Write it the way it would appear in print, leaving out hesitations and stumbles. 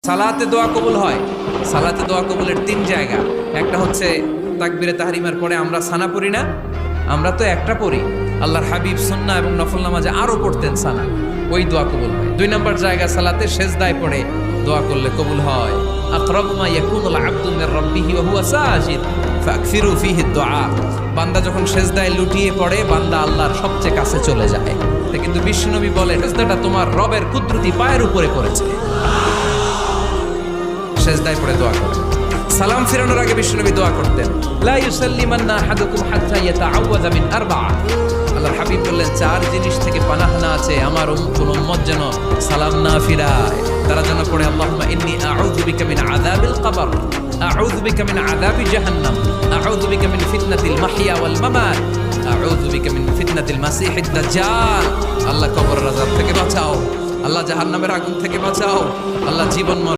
সালাতে দোয়া কবুল হয়। সালাতে দোয়া কবুলের 3 জায়গা। একটা হচ্ছে তাকবীরে তাহরিমার পরে আমরা সানা পড়ি না, আমরা তো একটা পড়ি। আল্লাহর হাবিব সুন্নাহ এবং নফল নামাজে আরো পড়তেন সানা, ওই দোয়া কবুল হয়। 2 নম্বর জায়গা সালাতে সেজদায় পড়ে দোয়া করলে কবুল হয়। আকরাবু মা ইয়াকুনুল আবদু মির রাব্বিহি ওয়া হুয়া সাজিদ ফাকসিরু ফীহি দুআ। বান্দা যখন সেজদায় লুটিয়ে পড়ে বান্দা আল্লাহর সবচেয়ে কাছে চলে যায়। কিন্তু বিশ্বনবী বলে সেজদাটা তোমার রবের কুদরতি পায়ের উপরে পড়েছে। সেজদায় পড়ে দোয়া করো। সালাম ফিরানোর আগে বিশ্বনবী দোয়া করতেন, লা ইউসাল্লিমান্না আহাদুকুম হাত্তা ইয়াতাআওয়াযা মিন আরবা'a। আল্লাহর হাবিব বললেন 4 জিনিস থেকে পানাহ না আছে আমার কোন উম্মত যেন সালাম না ফিরায়। তারা যেন পড়ে আল্লাহুম্মা ইন্নী আউযু বিকা মিন আযাবিল কবর, আউযু বিকা মিন আযাবি জাহান্নাম, আউযু বিকা মিন ফিতনাতিল মাহইয়া ওয়াল মামাত, আউযু বিকা মিন ফিতনাতিল মাসিহিদ দাজ্জাল। আল্লাহ কবরের আযাব থেকে বাঁচাও, আল্লাহ জাহান্নামের আগুন থেকে বাঁচাও, আল্লাহ জীবন